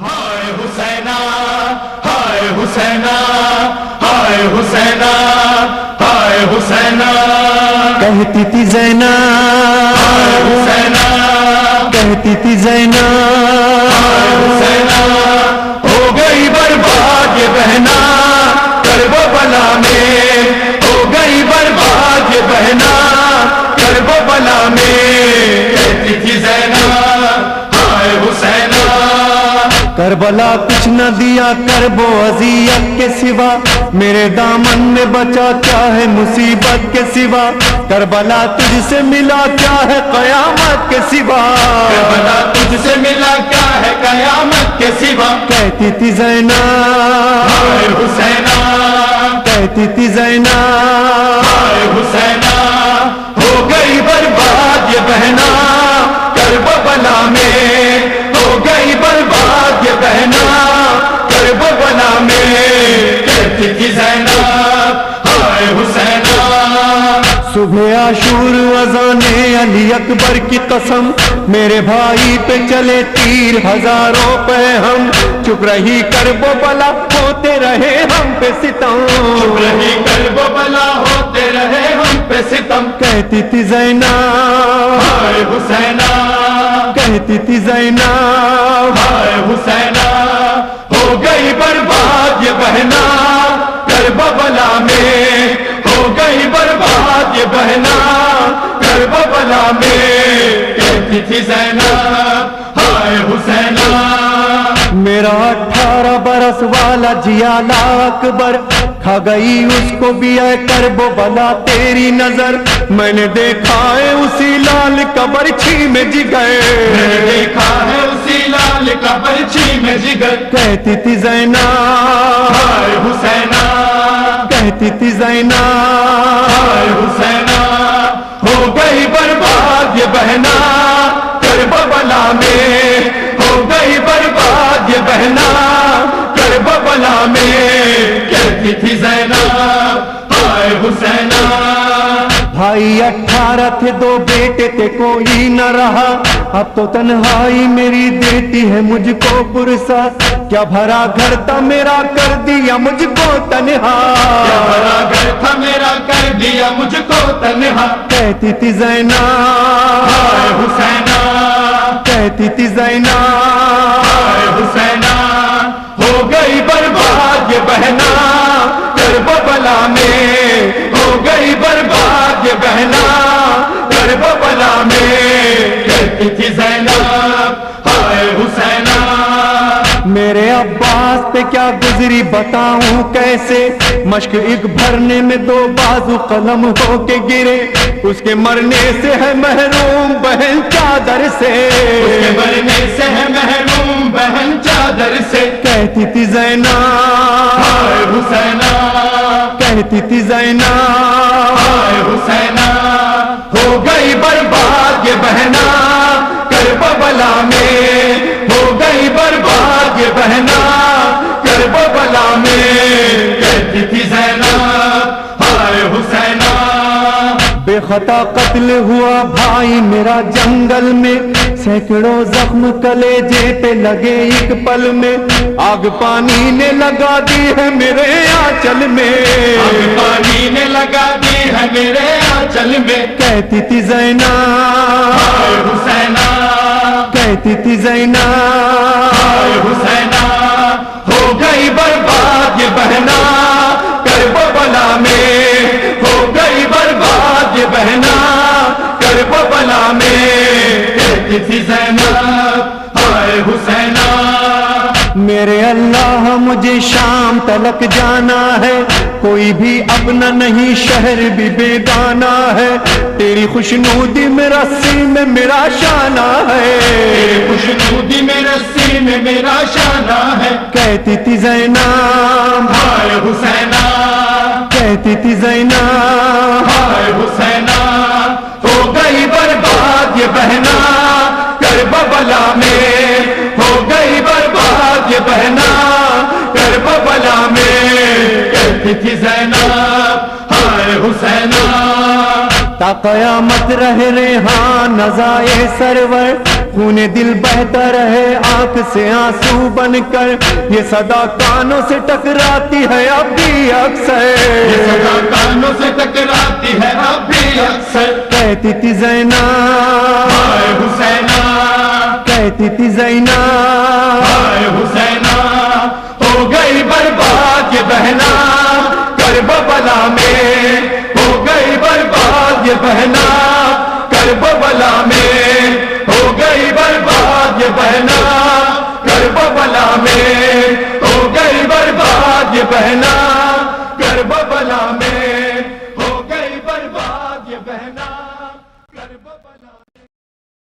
ہائے حسینہ ہائے حسینہ ہائے حسینہ ہائے حسینہ کہتی تھی زینب ہائے حسینہ کہتی تھی زینب ہائے حسینہ ہو گئی برباد یہ بہنا کربلا میں ہو گئی برباد یہ بہنا کربلا میں کہتی تھی زینب ہائے حسینہ کربلا کچھ نہ دیا کرب و اذیت کے سوا، میرے دامن میں بچا کیا ہے مصیبت کے سوا، کربلا تجھ سے ملا کیا ہے قیامت کے سوا، کربلا تجھ سے ملا کیا ہے قیامت کے سوا، کہتی تھی زینب ہائے حسینہ کہتی تھی زینب ہائے حسینہ ہو گئی برباد یہ بہنا کربلا میں ہو گئی برباد یہ بہنا کربلا میں کہتی تھی زینب ہائے حسینہ صبح عاشور اذان علی اکبر کی قسم، میرے بھائی پہ چلے تیر ہزاروں پہ ہم، چپ رہی کربلا ہوتے رہے ہم پہ ستم، چپ رہی کربلا ہوتے رہے ہم پہ ستم، کہتی تھی زینب ہائے حسینہ کہتی تھی زینب ہائے حسینہ ہو گئی برباد یہ بہنا کربلا میں ہو گئی برباد یہ بہنا کربلا میں کہتی تھی زینب ہائے حسینہ میرا 18 برس والا جیا اکبر کھا گئی اس کو بھی اے کربلا تیری نظر، میں نے دیکھا ہے اسی لال کا برچھی میں جگر، میں نے دیکھا ہے اسی لال کا برچھی میں جگر، کہتی تھی زینب ہائے حسینہ کہتی تھی زینب ہائے حسینہ ہو گئی برباد یہ بہنا کربلا میں ہو گئی برباد یہ بہنا کربلا میں کہتی تھی زینب ہائے حسینہ بھائی 18 تھے 2 بیٹے تھے کوئی نہ رہا، اب تو تنہائی میری دیتی ہے مجھ کو پرسا، کیا بھرا گھر تھا میرا کر دیا مجھ کو تنہا، کیا بھرا گھر تھا میرا کر دیا مجھ کو تنہا، کہتی تھی زینب ہائے حسینہ کہتی تھی زینب ہائے حسینہ ہو گئی برباد یہ بہنا کربلا میں ہو گئی برباد یہ بہنا کربلا میں کہتی تھی زینب ہائے حسینہ میرے عباس پہ کیا گزری بتاؤں کیسے، مشق ایک بھرنے میں 2 بازو قلم ہو کے گرے، اس کے مرنے سے ہے محروم بہن چادر سے، اس کے مرنے سے ہے محروم بہن چادر سے، کہتی تھی زینب ہائے حسینہ کہتی تھی زینب ہائے حسینہ ہو گئی برباد یہ بہنا کربلا میں ہو گئی برباد یہ بہنا کربلا میں کہتی تھی زینب ہائے حسینہ بے خطا قتل ہوا بھائی میرا جنگل میں، سینکڑوں زخم کلیجے پہ لگے ایک پل میں، آگ پانی نے لگا دی ہے میرے آنچل میں، آگ پانی نے لگا دی ہے میرے آنچل میں، کہتی تھی زینب ہائے حسینہ کہتی تھی زینب ہائے حسینہ ہو گئی برباد یہ بہنا کربلا میں ہو گئی برباد یہ بہنا کربلا میں کہتی تھی زینب ہائے حسینہ میرے اللہ مجھے شام تلک جانا ہے، کوئی بھی اپنا نہیں شہر بھی بیگانہ ہے، تیری خوشنودی میں رسی میں میرا شانہ ہے، تیری خوشنودی میں رسی میں میرا شانہ ہے، کہتی تھی زینب ہائے حسینہ کہتی تھی زینب ہائے حسینہ ہو گئی برباد یہ بہنا کربلا میں ہو گئی برباد یہ بہنا کربلا میں کہتی تھی زینب ہائے حسینہ تا قیامت رہ ریحان نزائے سرور، خون دل بہتا رہے آنکھ سے آنسو بن کر، یہ صدا کانوں سے ٹکراتی ہے اب بھی اکثر، یہ صدا کانوں سے ٹکراتی ہے اب بھی اکثر، کہتی تھی زینب ہائے حسینہ، کہتی تھی زینب ہائے حسینہ، ہو گئی برباد یہ بہنا کربلا میں، ہو گئی برباد یہ بہنا کربلا میں، ہو گئی برباد یہ بہنا کربلا میں، ہو گئی برباد یہ بہنا